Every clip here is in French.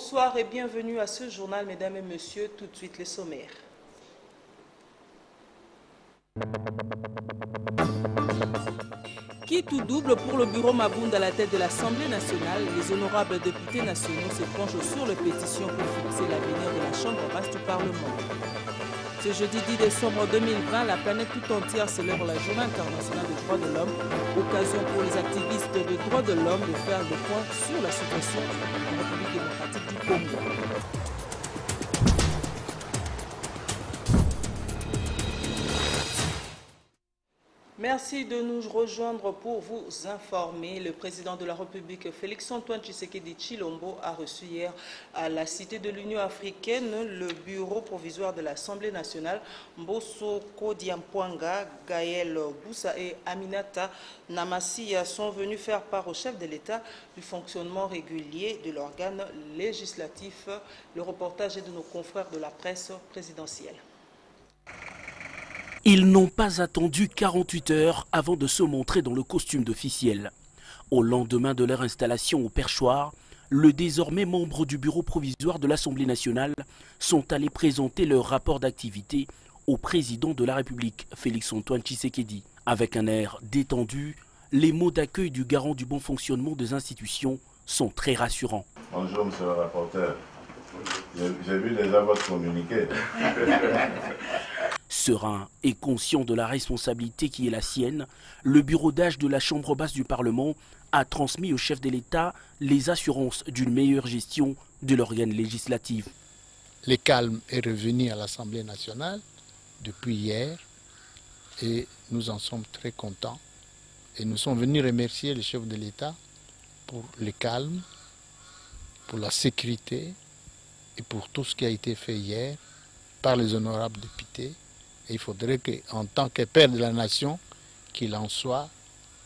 Bonsoir et bienvenue à ce journal, mesdames et messieurs. Tout de suite les sommaires. Quitte ou double pour le bureau Mabunda à la tête de l'Assemblée nationale, les honorables députés nationaux se penchent sur les pétitions pour fixer l'avenir de la Chambre basse du Parlement. Ce jeudi 10 décembre 2020, la planète tout entière célèbre la Journée internationale des droits de l'homme, occasion pour les activistes des droits de l'homme de faire le point sur la situation en République démocratique du Congo. Merci de nous rejoindre pour vous informer. Le président de la République, Félix-Antoine Tshisekedi Tshilombo, a reçu hier à la Cité de l'Union africaine le bureau provisoire de l'Assemblée nationale. Mbosso Kodiampwanga, Gaël Boussa et Aminata Namassia sont venus faire part au chef de l'État du fonctionnement régulier de l'organe législatif. Le reportage est de nos confrères de la presse présidentielle. Ils n'ont pas attendu 48 heures avant de se montrer dans le costume d'officiel. Au lendemain de leur installation au perchoir, le désormais membre du bureau provisoire de l'Assemblée nationale sont allés présenter leur rapport d'activité au président de la République, Félix-Antoine Tshisekedi. Avec un air détendu, les mots d'accueil du garant du bon fonctionnement des institutions sont très rassurants. Bonjour, monsieur le rapporteur. J'ai vu déjà votre communiqué. Serein et conscient de la responsabilité qui est la sienne, le bureau d'âge de la Chambre basse du Parlement a transmis au chef de l'État les assurances d'une meilleure gestion de l'organe législatif. Le calme est revenu à l'Assemblée nationale depuis hier et nous en sommes très contents. Et nous sommes venus remercier le chef de l'État pour le calme, pour la sécurité et pour tout ce qui a été fait hier par les honorables députés. Et il faudrait qu'en tant que père de la nation, qu'il en soit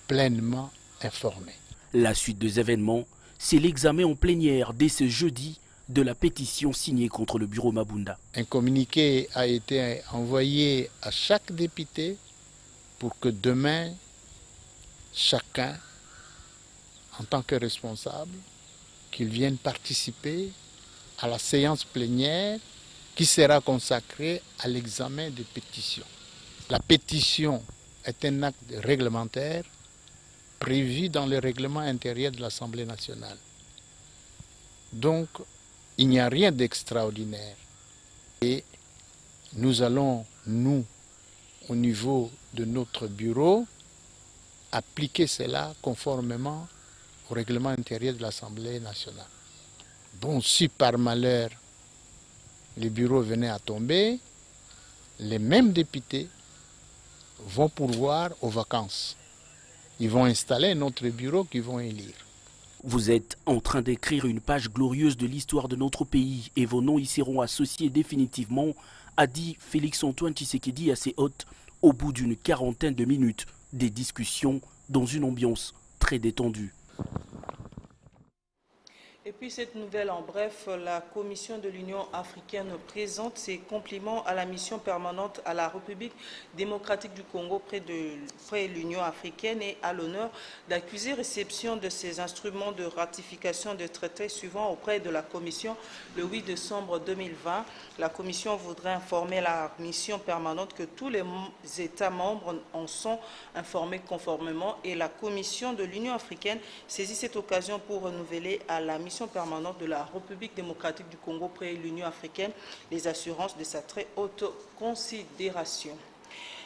pleinement informé. La suite des événements, c'est l'examen en plénière dès ce jeudi de la pétition signée contre le bureau Mabunda. Un communiqué a été envoyé à chaque député pour que demain, chacun, en tant que responsable, qu'il vienne participer à la séance plénière qui sera consacré à l'examen des pétitions. La pétition est un acte réglementaire prévu dans le règlement intérieur de l'Assemblée nationale. Donc, il n'y a rien d'extraordinaire. Et nous allons, nous, au niveau de notre bureau, appliquer cela conformément au règlement intérieur de l'Assemblée nationale. Bon, si par malheur, les bureaux venaient à tomber, les mêmes députés vont pourvoir aux vacances. Ils vont installer notre bureau qu'ils vont élire. Vous êtes en train d'écrire une page glorieuse de l'histoire de notre pays et vos noms y seront associés définitivement, a dit Félix-Antoine Tshisekedi à ses hôtes au bout d'une quarantaine de minutes des discussions dans une ambiance très détendue. Et puis cette nouvelle en bref, la Commission de l'Union africaine présente ses compliments à la mission permanente à la République démocratique du Congo près de l'Union africaine et à l'honneur d'accuser réception de ces instruments de ratification de traités suivants auprès de la Commission le 8 décembre 2020. La Commission voudrait informer la mission permanente que tous les États membres en sont informés conformément et la Commission de l'Union africaine saisit cette occasion pour renouveler à la mission permanente de la République démocratique du Congo près l'Union africaine les assurances de sa très haute considération.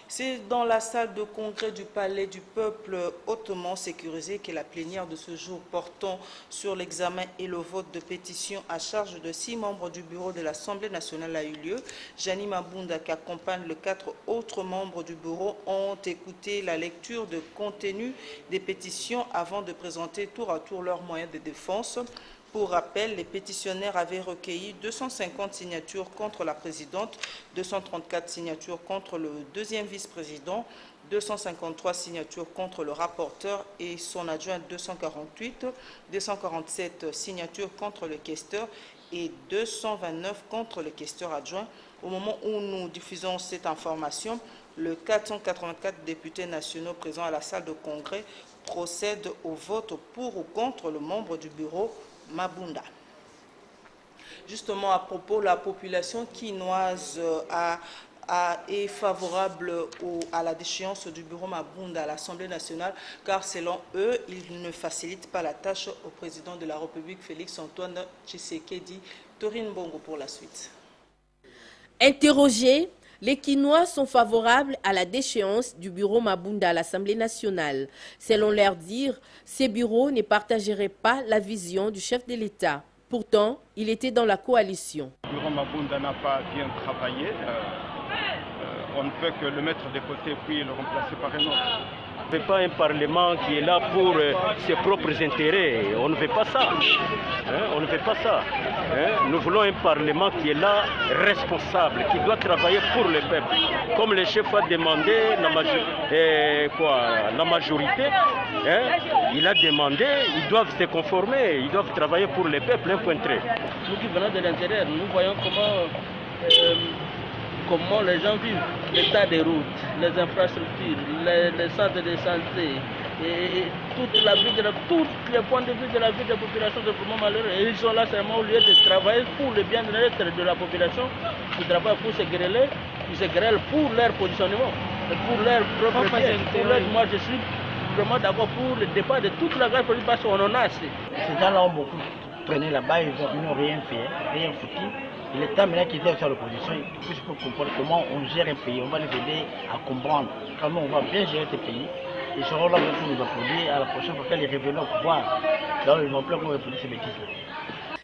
C'est dans la salle de congrès du Palais du Peuple hautement sécurisée que la plénière de ce jour portant sur l'examen et le vote de pétitions à charge de 6 membres du bureau de l'Assemblée nationale a eu lieu. Jani Mabunda, qui accompagne les 4 autres membres du bureau, ont écouté la lecture de contenu des pétitions avant de présenter tour à tour leurs moyens de défense. Pour rappel, les pétitionnaires avaient recueilli 250 signatures contre la présidente, 234 signatures contre le deuxième vice-président, 253 signatures contre le rapporteur et son adjoint 248, 247 signatures contre le questeur et 229 contre le questeur adjoint. Au moment où nous diffusons cette information, le 484 députés nationaux présents à la salle de congrès procèdent au vote pour ou contre le membre du bureau Mabunda. Justement, à propos, la population quinoise est favorable à la déchéance du bureau Mabunda à l'Assemblée nationale, car selon eux, il ne facilite pas la tâche au président de la République, Félix-Antoine Tshisekedi. Torine Bongo pour la suite. Interrogés, les Quinois sont favorables à la déchéance du bureau Mabunda à l'Assemblée nationale. Selon leur dire, ces bureaux ne partageraient pas la vision du chef de l'État. Pourtant, il était dans la coalition. Le bureau Mabunda n'a pas bien travaillé. On ne peut que le mettre de côté puis le remplacer par un autre. On ne veut pas un Parlement qui est là pour ses propres intérêts. On ne veut pas ça. On ne veut pas ça. Nous voulons un Parlement qui est là, responsable, qui doit travailler pour le peuple. Comme le chef a demandé la majorité, il a demandé, ils doivent se conformer, ils doivent travailler pour le peuple, un point trait. Nous qui venons de l'intérieur, nous voyons comment les gens vivent, l'état des routes, les infrastructures, les centres de santé, et tous les points de vue de la vie de la population sont vraiment malheureux. Et ils sont là seulement au lieu de travailler pour le bien-être de la population, ils travaillent pour se grêler, ils se grêlent pour leur positionnement, pour leur propre bien. Moi je suis vraiment d'accord pour le départ de toute la grande politique parce qu'on en a assez. Ces gens-là ont beaucoup traîné là-bas, ils n'ont rien fait, rien foutu. Il est temps maintenant qu'ils aient sur l'opposition, qu'ils puissent comprendre comment on gère un pays. On va les aider à comprendre comment on va bien gérer ce pays. Ils seront là pour nous applaudir à la prochaine fois qu'ils reviennent au pouvoir. Là, ils vont plus qu'on applaudir ces bêtises-là.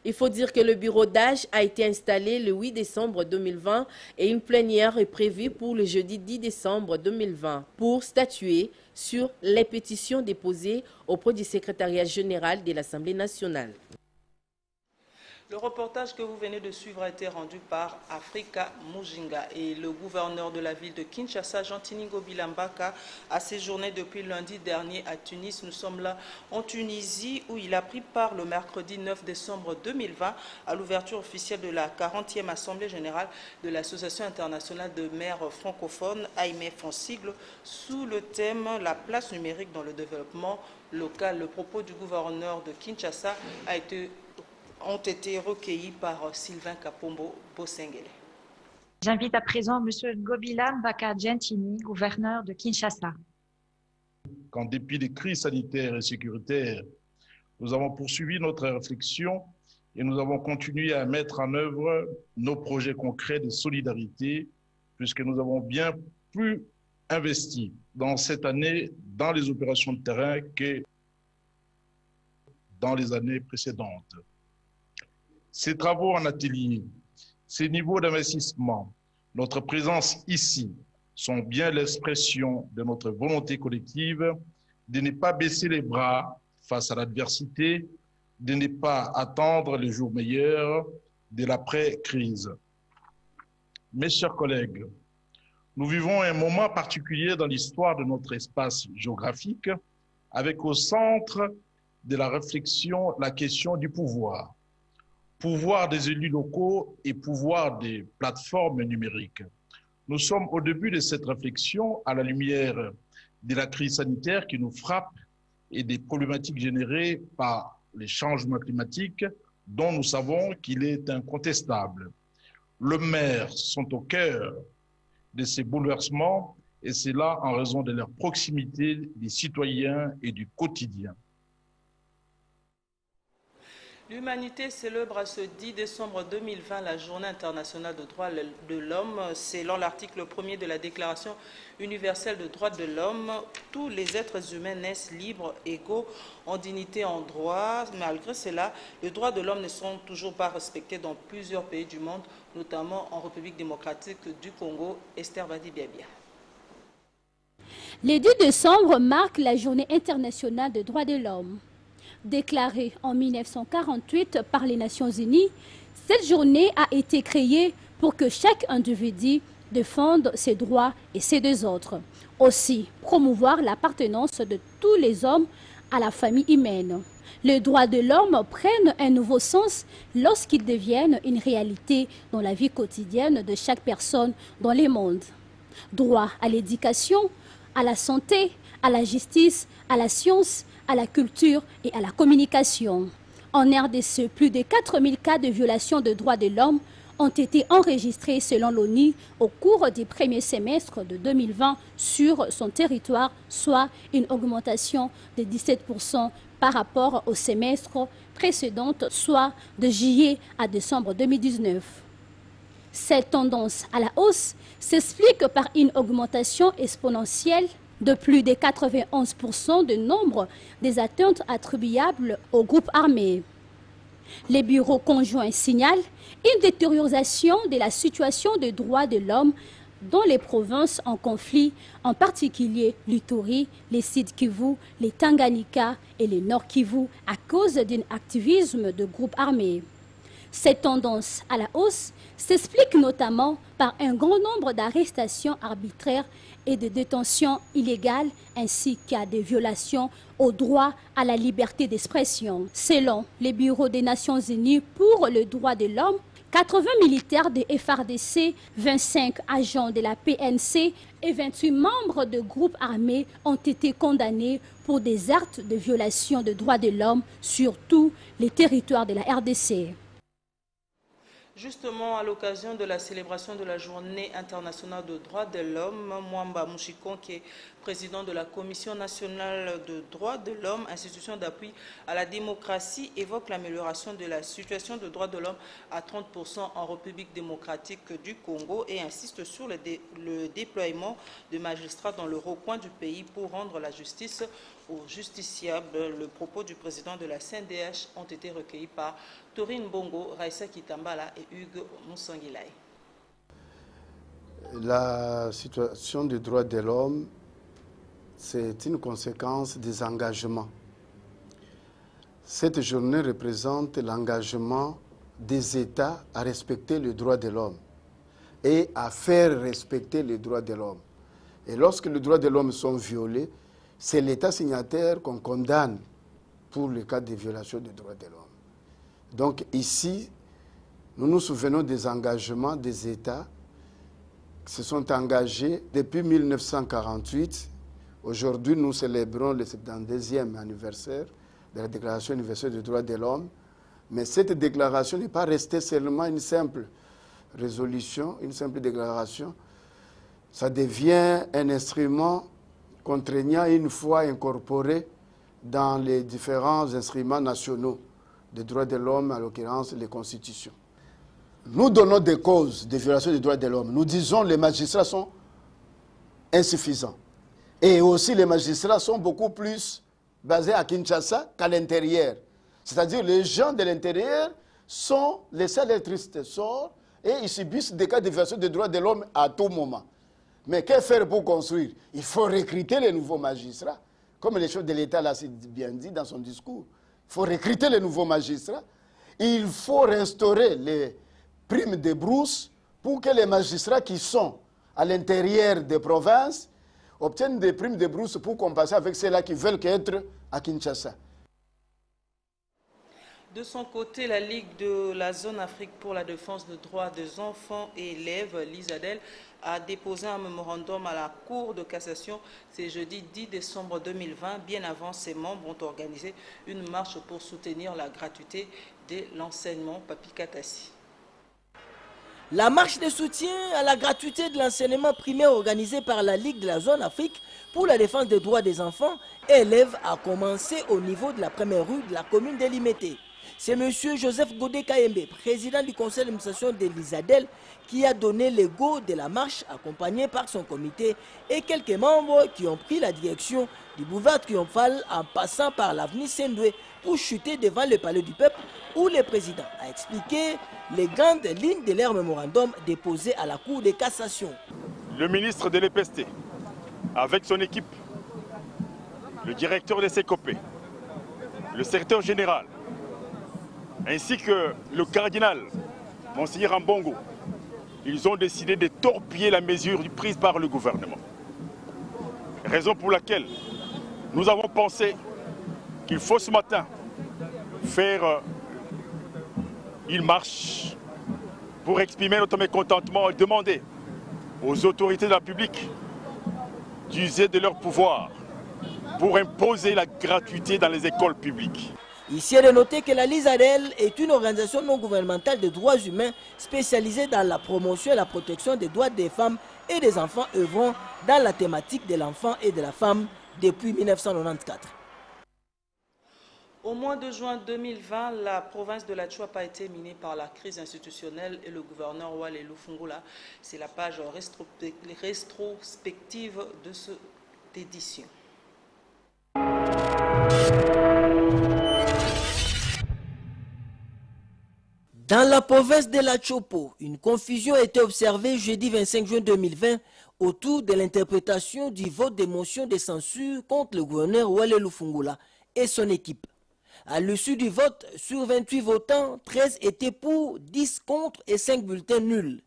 Il faut dire que le bureau d'âge a été installé le 8 décembre 2020 et une plénière est prévue pour le jeudi 10 décembre 2020 pour statuer sur les pétitions déposées auprès du secrétariat général de l'Assemblée nationale. Le reportage que vous venez de suivre a été rendu par Africa Mujinga et le gouverneur de la ville de Kinshasa, Jean-Tiningo Bilambaka, a séjourné depuis lundi dernier à Tunis. Nous sommes là en Tunisie où il a pris part le mercredi 9 décembre 2020 à l'ouverture officielle de la 40e Assemblée générale de l'Association internationale de maires francophones, AIMEF en sigle, sous le thème « La place numérique dans le développement local ». Le propos du gouverneur de Kinshasa ont été recueillis par Sylvain Kapombo Bosengele. J'invite à présent M. Gobilam Baka-Gentini, gouverneur de Kinshasa. Qu'en dépit des crises sanitaires et sécuritaires, nous avons poursuivi notre réflexion et nous avons continué à mettre en œuvre nos projets concrets de solidarité puisque nous avons bien plus investi dans cette année dans les opérations de terrain que dans les années précédentes. Ces travaux en atelier, ces niveaux d'investissement, notre présence ici sont bien l'expression de notre volonté collective de ne pas baisser les bras face à l'adversité, de ne pas attendre les jours meilleurs de l'après-crise. Mes chers collègues, nous vivons un moment particulier dans l'histoire de notre espace géographique avec au centre de la réflexion la question du pouvoir. Pouvoir des élus locaux et pouvoir des plateformes numériques. Nous sommes au début de cette réflexion à la lumière de la crise sanitaire qui nous frappe et des problématiques générées par les changements climatiques dont nous savons qu'il est incontestable. Les maires sont au cœur de ces bouleversements et c'est là en raison de leur proximité des citoyens et du quotidien. L'humanité célèbre ce 10 décembre 2020 la Journée internationale des droits de l'homme. Selon l'article 1er de la Déclaration universelle des droits de l'homme, tous les êtres humains naissent libres, égaux, en dignité, en droit. Malgré cela, les droits de l'homme ne sont toujours pas respectés dans plusieurs pays du monde, notamment en République démocratique du Congo. Esther Badi-Biabia. Le 10 décembre marque la Journée internationale des droits de l'homme. Déclarée en 1948 par les Nations Unies, cette journée a été créée pour que chaque individu défende ses droits et ceux des autres. Aussi, promouvoir l'appartenance de tous les hommes à la famille humaine. Les droits de l'homme prennent un nouveau sens lorsqu'ils deviennent une réalité dans la vie quotidienne de chaque personne dans le monde. Droit à l'éducation, à la santé, à la justice, à la science, à la culture et à la communication. En RDC, plus de 4000 cas de violation de droits de l'homme ont été enregistrés selon l'ONU au cours du premier semestre de 2020 sur son territoire, soit une augmentation de 17% par rapport au semestre précédent, soit de juillet à décembre 2019. Cette tendance à la hausse s'explique par une augmentation exponentielle de plus de 91% du nombre des atteintes attribuables aux groupes armés. Les bureaux conjoints signalent une détérioration de la situation des droits de l'homme dans les provinces en conflit, en particulier l'Ituri, les Sud Kivu, les Tanganyika et les Nord Kivu, à cause d'un activisme de groupes armés. Cette tendance à la hausse s'explique notamment par un grand nombre d'arrestations arbitraires et de détentions illégales, ainsi qu'à des violations au droit à la liberté d'expression. Selon les bureaux des Nations Unies pour le droit de l'homme, 80 militaires de FARDC, 25 agents de la PNC et 28 membres de groupes armés ont été condamnés pour des actes de violation de droits de l'homme sur tous les territoires de la RDC. Justement, à l'occasion de la célébration de la Journée internationale des droits de l'homme, Mwamba Mouchikon, qui est président de la Commission nationale des droits de l'homme, institution d'appui à la démocratie, évoque l'amélioration de la situation des droits de l'homme à 30% en République démocratique du Congo et insiste sur le déploiement de magistrats dans le recoin du pays pour rendre la justice aux justiciables. Le propos du président de la CNDH ont été recueillis par Torine Bongo, Raissa Kitambala et Hugues Moussangilay. La situation des droits de l'homme, c'est une conséquence des engagements. Cette journée représente l'engagement des États à respecter les droits de l'homme et à faire respecter les droits de l'homme. Et lorsque les droits de l'homme sont violés, c'est l'État signataire qu'on condamne pour le cas de violation des droits de l'homme. Donc ici, nous nous souvenons des engagements des États qui se sont engagés depuis 1948. Aujourd'hui, nous célébrons le 72e anniversaire de la Déclaration universelle des droits de l'homme. Mais cette déclaration n'est pas restée seulement une simple résolution, une simple déclaration. Ça devient un instrument contraignant une fois incorporé dans les différents instruments nationaux des droits de l'homme, en l'occurrence les constitutions. Nous donnons des causes de violation des droits de l'homme. Nous disons que les magistrats sont insuffisants. Et aussi les magistrats sont beaucoup plus basés à Kinshasa qu'à l'intérieur. C'est-à-dire les gens de l'intérieur sont laissés à leur triste sort et ils subissent des cas de violation des droits de l'homme à tout moment. Mais que faire pour construire? Il faut recruter les nouveaux magistrats. Comme le chef de l'État l'a bien dit dans son discours. Il faut recruter les nouveaux magistrats. Il faut restaurer les primes de brousse pour que les magistrats qui sont à l'intérieur des provinces obtiennent des primes de brousse pour compenser avec ceux-là qui veulent être à Kinshasa. De son côté, la Ligue de la zone Afrique pour la défense des droits des enfants et élèves, l'ISADEL, a déposé un mémorandum à la Cour de cassation ce jeudi 10 décembre 2020. Bien avant, ses membres ont organisé une marche pour soutenir la gratuité de l'enseignement. Papi Katassi. La marche de soutien à la gratuité de l'enseignement primaire organisée par la Ligue de la zone Afrique pour la défense des droits des enfants et élèves a commencé au niveau de la première rue de la commune de Limete. C'est M. Joseph Godé Kayembe, président du conseil d'administration de l'ISADEL, qui a donné le go de la marche accompagné par son comité et quelques membres qui ont pris la direction du boulevard triomphal en passant par l'avenue Sendoué pour chuter devant le palais du peuple où le président a expliqué les grandes lignes de leur mémorandum déposé à la Cour de cassation. Le ministre de l'EPST, avec son équipe, le directeur de SECOPE, le secrétaire général, ainsi que le cardinal, Monseigneur Ambongo, ils ont décidé de torpiller la mesure prise par le gouvernement. Raison pour laquelle nous avons pensé qu'il faut ce matin faire une marche pour exprimer notre mécontentement et demander aux autorités de la République d'user de leur pouvoir pour imposer la gratuité dans les écoles publiques. Ici, il est de noter que la LISADEL est une organisation non gouvernementale de droits humains spécialisée dans la promotion et la protection des droits des femmes et des enfants œuvrant dans la thématique de l'enfant et de la femme depuis 1994. Au mois de juin 2020, la province de la Chuap a été minée par la crise institutionnelle et le gouverneur Walelou Fungula. C'est la page rétrospective de cette édition. Dans la province de la Chopo, une confusion a été observée jeudi 25 juin 2020 autour de l'interprétation du vote des motions de censure contre le gouverneur Walelou Fungula et son équipe. À l'issue du vote, sur 28 votants, 13 étaient pour, 10 contre et 5 bulletins nuls.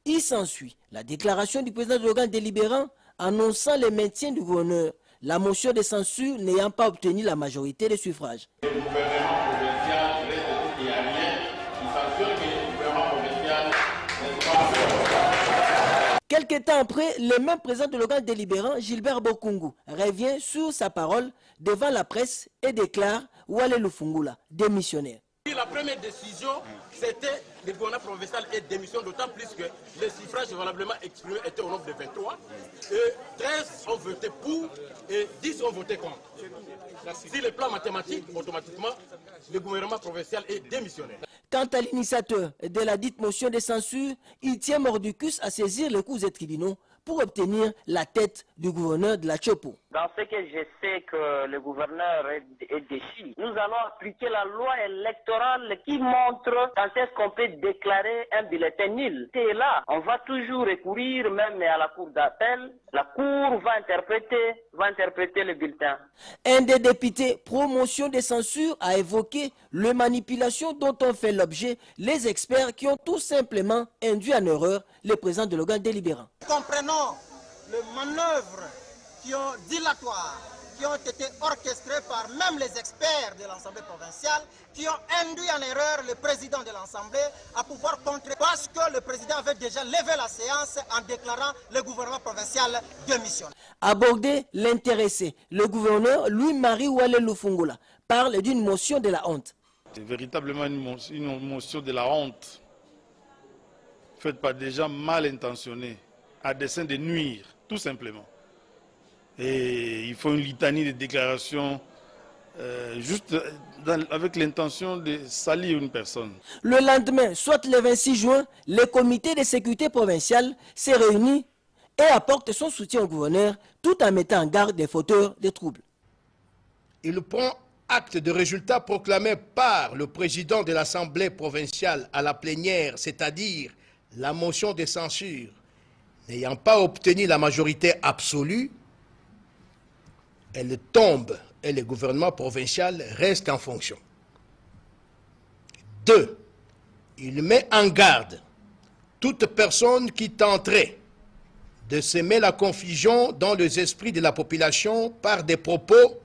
Il s'ensuit la déclaration du président de l'organe délibérant annonçant le maintien du gouverneur, la motion de censure n'ayant pas obtenu la majorité des suffrages. Le gouvernement provincial reste qu'il n'y a rien qui s'assure que le gouvernement provincial n'est pas... Quelque temps après, le même président de l'organe délibérant, Gilbert Bokungu, revient sur sa parole devant la presse et déclare Walelou Fungula, démissionnaire. La première décision, c'était le gouvernement provincial et démission, d'autant plus que les suffrages valablement exprimés étaient au nombre de 23. Et 13 ont voté pour et 10 ont voté contre. Si le plan mathématique, automatiquement, le gouvernement provincial est démissionnaire. Quant à l'initiateur de la dite motion de censure, il tient mordicus à saisir les cours des tribunaux pour obtenir la tête du gouverneur de la Chopo. Dans ce que je sais que le gouverneur est déchu, nous allons appliquer la loi électorale qui montre quand est-ce qu'on peut déclarer un bulletin nul. Et là, on va toujours recourir même à la cour d'appel. La cour va interpréter le bulletin. Un des députés pro-motion de censure a évoqué les manipulations dont ont fait l'objet les experts qui ont tout simplement induit en erreur le président de l'organe délibérant. Comprenons les manœuvres dilatoires qui ont été orchestrées par même les experts de l'Assemblée provinciale qui ont induit en erreur le président de l'Assemblée à pouvoir contrer parce que le président avait déjà levé la séance en déclarant le gouvernement provincial démissionnaire. Abordé l'intéressé, le gouverneur Louis-Marie Walelou Fungula parle d'une motion de la honte. C'est véritablement une motion de la honte faite par des gens mal intentionnés à dessein de nuire, tout simplement. Et il faut une litanie de déclarations juste avec l'intention de salir une personne. Le lendemain, soit le 26 juin, le comité de sécurité provinciale s'est réuni et apporte son soutien au gouverneur tout en mettant en garde des fauteurs de troubles. Il prend acte de résultats proclamés par le président de l'Assemblée provinciale à la plénière, c'est-à-dire la motion de censure, n'ayant pas obtenu la majorité absolue, elle tombe et le gouvernement provincial reste en fonction. 2. Il met en garde toute personne qui tenterait de semer la confusion dans les esprits de la population par des propos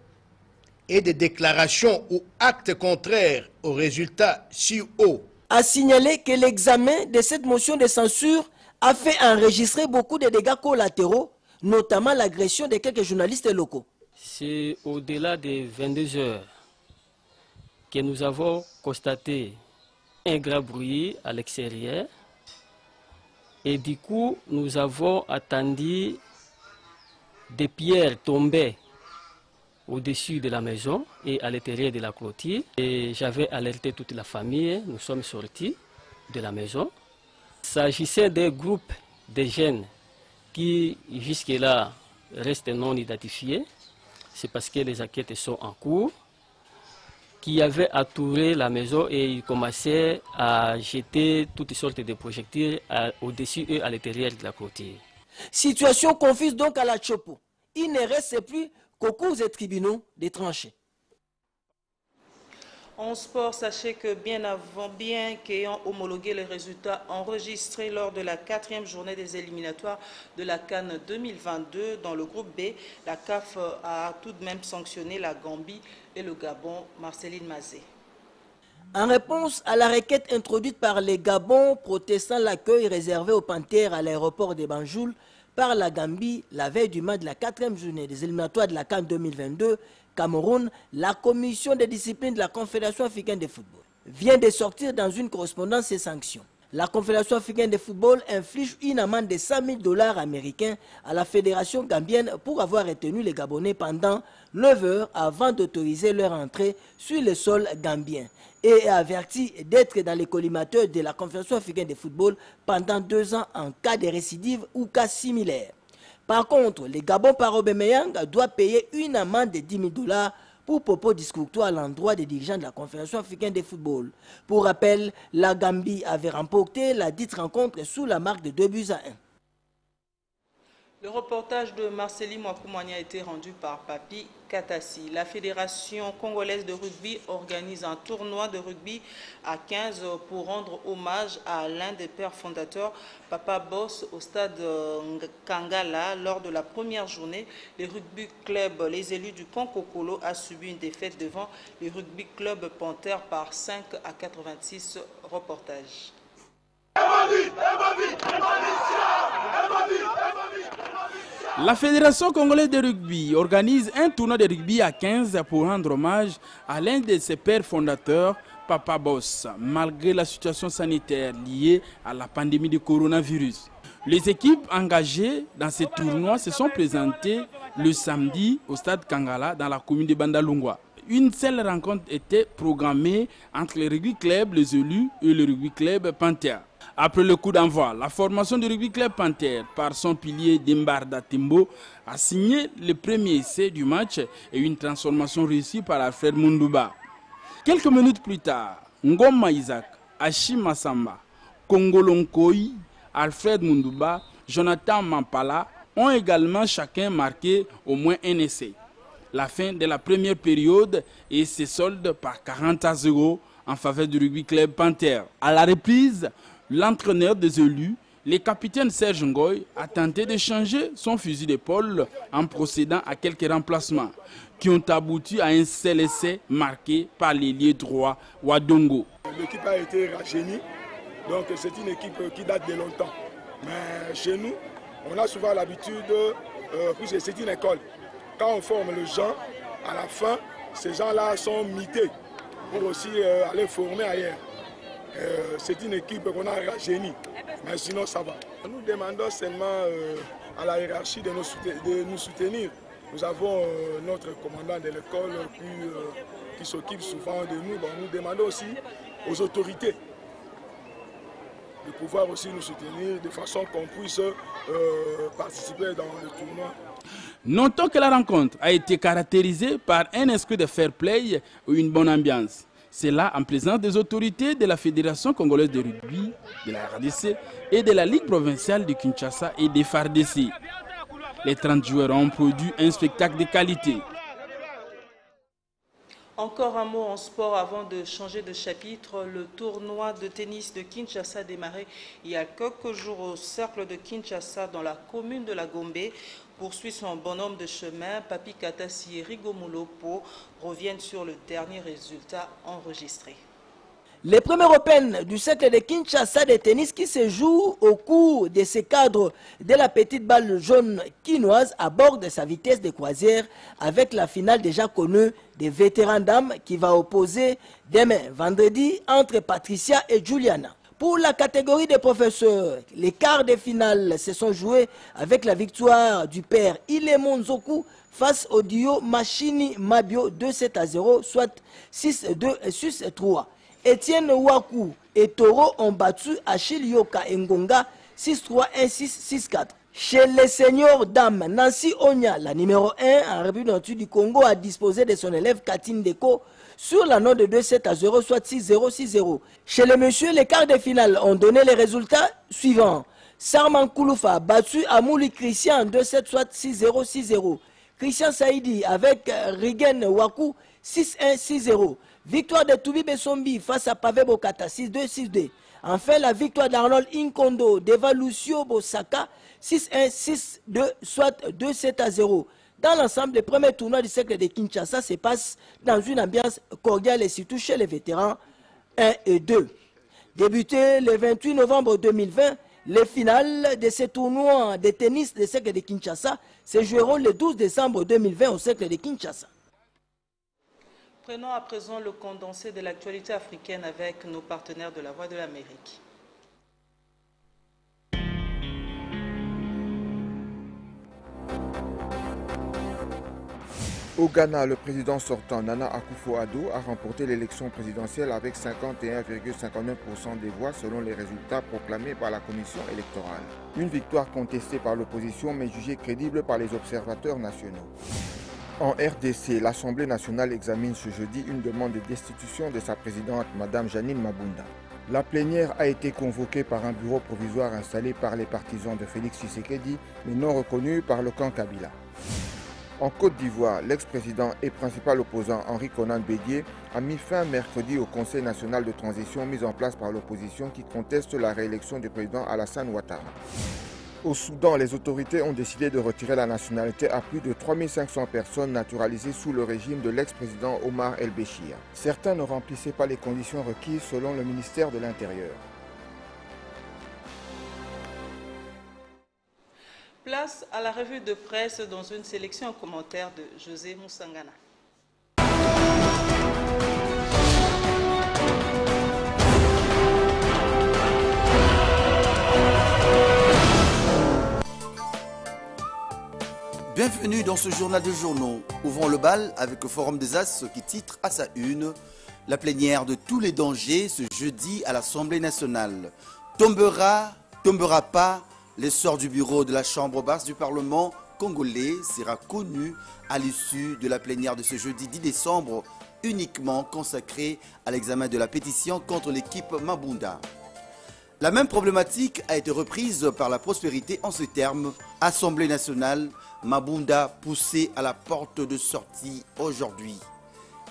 et des déclarations ou actes contraires aux résultats si hauts. A signalé que l'examen de cette motion de censure a fait enregistrer beaucoup de dégâts collatéraux, notamment l'agression de quelques journalistes locaux. C'est au-delà des 22 heures que nous avons constaté un grand bruit à l'extérieur et du coup nous avons attendu des pierres tombées au-dessus de la maison et à l'intérieur de la clôture. Et j'avais alerté toute la famille, nous sommes sortis de la maison. Il s'agissait d'un groupe de jeunes qui jusque-là restent non identifiés. C'est parce que les enquêtes sont en cours, qui avaient entouré la maison et ils commençaient à jeter toutes sortes de projectiles au-dessus et à l'intérieur de la clôture. Situation confuse donc à la Chopo. Il ne reste plus qu'aux cours des tribunaux des tranchées. En sport, sachez que bien qu'ayant homologué les résultats enregistrés lors de la 4e journée des éliminatoires de la CAN 2022 dans le groupe B, la CAF a tout de même sanctionné la Gambie et le Gabon. Marceline Mazé. En réponse à la requête introduite par les Gabons protestant l'accueil réservé aux Panthères à l'aéroport de Banjul par la Gambie la veille du match de la 4e journée des éliminatoires de la CAN 2022 Cameroun, la commission des disciplines de la Confédération africaine de football vient de sortir dans une correspondance ces sanctions. La Confédération africaine de football inflige une amende de 100 000 $ américains à la fédération gambienne pour avoir retenu les Gabonais pendant 9 heures avant d'autoriser leur entrée sur le sol gambien et averti d'être dans les collimateurs de la Confédération africaine de football pendant 2 ans en cas de récidive ou cas similaire. Par contre, le Gabon par Aubameyang doit payer une amende de 10 000 $ pour propos discourtois à l'endroit des dirigeants de la Confédération africaine de football. Pour rappel, la Gambie avait remporté la dite rencontre sous la marque de 2-1. Le reportage de Marceli Mwakumwani a été rendu par Papi Katassi. La Fédération congolaise de rugby organise un tournoi de rugby à 15 pour rendre hommage à l'un des pères fondateurs, Papa Boss, au stade Kangala. Lors de la première journée, le rugby club Les Élus du Kankokolo a subi une défaite devant le rugby club Panthère par 5 à 86. Reportage. La Fédération congolaise de rugby organise un tournoi de rugby à 15 pour rendre hommage à l'un de ses pères fondateurs, Papa Boss, malgré la situation sanitaire liée à la pandémie du coronavirus. Les équipes engagées dans ce tournoi se sont présentées le samedi au stade Kangala dans la commune de Bandalungwa. Une seule rencontre était programmée entre le rugby club Les Élus et le rugby club Panthère. Après le coup d'envoi, la formation du rugby club Panthère, par son pilier Dimbarda Timbo, a signé le premier essai du match et une transformation réussie par Alfred Mundouba. Quelques minutes plus tard, Ngoma Isaac, Achim Massamba, Kongolonkoi, Alfred Mundouba, Jonathan Mampala ont également chacun marqué au moins un essai. La fin de la première période et se solde par 40-0 en faveur du rugby club Panthère. À la reprise, l'entraîneur des Élus, le capitaine Serge Ngoy, a tenté de changer son fusil d'épaule en procédant à quelques remplacements qui ont abouti à un seul essai marqué par l'ailier droit Wadongo. L'équipe a été rajeunie, donc c'est une équipe qui date de longtemps. Mais chez nous, on a souvent l'habitude, puisque c'est une école, quand on forme les gens, à la fin, ces gens-là sont mités pour aussi aller former ailleurs. C'est une équipe qu'on a rajeunie, mais sinon ça va. Nous demandons seulement à la hiérarchie de nous soutenir. Nous avons notre commandant de l'école qui s'occupe souvent de nous. Bon, nous demandons aussi aux autorités de pouvoir aussi nous soutenir de façon qu'on puisse participer dans le tournoi. Notons que la rencontre a été caractérisée par un esprit de fair play ou une bonne ambiance. C'est là en présence des autorités de la Fédération congolaise de rugby, de la RDC et de la Ligue provinciale de Kinshasa et des FARDC. Les 30 joueurs ont produit un spectacle de qualité. Encore un mot en sport avant de changer de chapitre. Le tournoi de tennis de Kinshasa a démarré il y a quelques jours au cercle de Kinshasa dans la commune de la Gombe. Poursuit son bonhomme de chemin, Papi Katassi et Rigomolopo reviennent sur le dernier résultat enregistré. Les premières Open du cercle de Kinshasa de tennis qui se jouent au cours de ce cadre de la petite balle jaune quinoise à bord de sa vitesse de croisière avec la finale déjà connue des vétérans dames qui va opposer demain vendredi entre Patricia et Juliana. Pour la catégorie des professeurs, les quarts de finale se sont joués avec la victoire du père Ilemon Zoku face au duo Machini Mabio 2-7-0, soit 6-2 6-3. Etienne Waku et Toro ont battu Achille Yoka Ngonga 6-3, 1-6, 6-4. Chez les seniors dames, Nancy Onya, la numéro 1 en République du Congo, a disposé de son élève Katine Deko sur la note de 2-7-0, soit 6-0, 6-0. Chez les messieurs, les quarts de finale ont donné les résultats suivants. Sarman Kouloufa a battu Amouli Christian 2-7, soit 6-0, 6-0. Christian Saïdi avec Rigen Waku 6-1, 6-0. Victoire de Toubi Bessombi face à Pavé Bokata 6-2, 6-2. Enfin, la victoire d'Arnold Inkondo d'Eva Lucio Bosaka 6-1, 6-2, soit 2-7-0. Dans l'ensemble, le premier tournoi du cercle de Kinshasa se passe dans une ambiance cordiale et surtout chez les vétérans 1 et 2. Débuté le 28 novembre 2020, Les finales de ce tournoi de tennis du cercle de Kinshasa se joueront le 12 décembre 2020 au cercle de Kinshasa. Prenons à présent le condensé de l'actualité africaine avec nos partenaires de la Voix de l'Amérique. Au Ghana, le président sortant Nana Akufo-Addo a remporté l'élection présidentielle avec 51,59% des voix selon les résultats proclamés par la commission électorale. Une victoire contestée par l'opposition mais jugée crédible par les observateurs nationaux. En RDC, l'Assemblée nationale examine ce jeudi une demande de destitution de sa présidente, Mme Janine Mabunda. La plénière a été convoquée par un bureau provisoire installé par les partisans de Félix Tshisekedi, mais non reconnu par le camp Kabila. En Côte d'Ivoire, l'ex-président et principal opposant Henri Konan Bédié a mis fin mercredi au Conseil national de transition mis en place par l'opposition qui conteste la réélection du président Alassane Ouattara. Au Soudan, les autorités ont décidé de retirer la nationalité à plus de 3500 personnes naturalisées sous le régime de l'ex-président Omar El-Béchir. Certains ne remplissaient pas les conditions requises selon le ministère de l'Intérieur. Place à la revue de presse dans une sélection en commentaire de José Moussangana. Bienvenue dans ce journal de journaux. Ouvrons le bal avec le Forum des As qui titre à sa une la plénière de tous les dangers ce jeudi à l'Assemblée nationale. Tombera pas. L'essor du bureau de la Chambre basse du Parlement congolais sera connu à l'issue de la plénière de ce jeudi 10 décembre, uniquement consacrée à l'examen de la pétition contre l'équipe Mabunda. La même problématique a été reprise par la prospérité en ces termes. Assemblée nationale, Mabunda poussée à la porte de sortie aujourd'hui.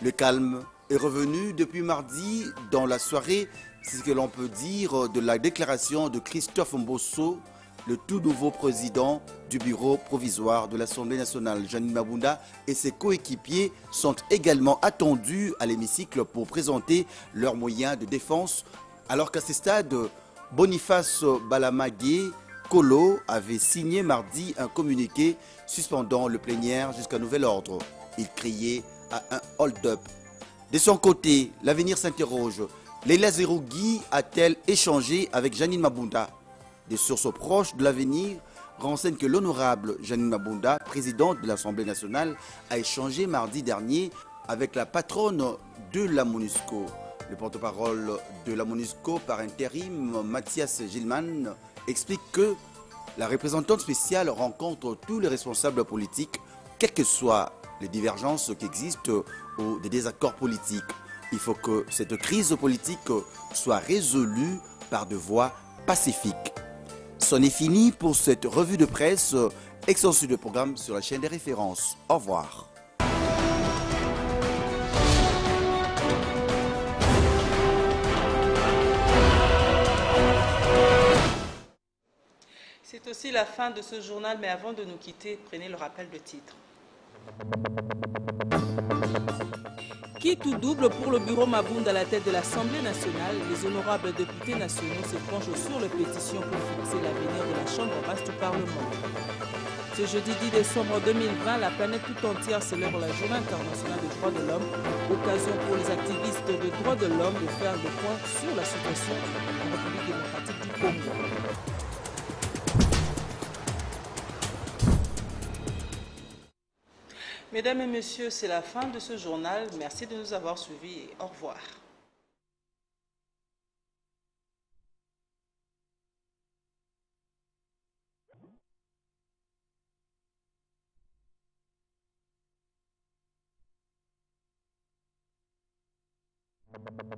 Le calme est revenu depuis mardi dans la soirée, c'est ce que l'on peut dire de la déclaration de Christophe Mbosso, le tout nouveau président du bureau provisoire de l'Assemblée nationale. Janine Mabunda et ses coéquipiers sont également attendus à l'hémicycle pour présenter leurs moyens de défense, alors qu'à ce stade, Boniface Balamagué Kolo avait signé mardi un communiqué suspendant le plénière jusqu'à nouvel ordre. Il criait à un hold-up. De son côté, l'avenir s'interroge. Leila Zerougui a-t-elle échangé avec Janine Mabunda? Des sources proches de l'avenir renseignent que l'honorable Janine Mabunda, présidente de l'Assemblée nationale, a échangé mardi dernier avec la patronne de la MONUSCO. Le porte-parole de la MONUSCO par intérim, Mathias Gilman, explique que la représentante spéciale rencontre tous les responsables politiques, quelles que soient les divergences qui existent ou des désaccords politiques. Il faut que cette crise politique soit résolue par de voies pacifiques. C'en est fini pour cette revue de presse. Extension de programme sur la chaîne des références. Au revoir. C'est aussi la fin de ce journal, mais avant de nous quitter, prenez le rappel de titre. Qui tout double pour le bureau Mabunda à la tête de l'Assemblée nationale, les honorables députés nationaux se penchent sur les pétitions pour fixer l'avenir de la Chambre basse du Parlement. Ce jeudi 10 décembre 2020, la planète tout entière célèbre la Journée internationale des droits de l'homme, occasion pour les activistes des droits de l'homme de faire des points sur la situation en République démocratique du Congo. Mesdames et messieurs, c'est la fin de ce journal. Merci de nous avoir suivis et au revoir. Thank you.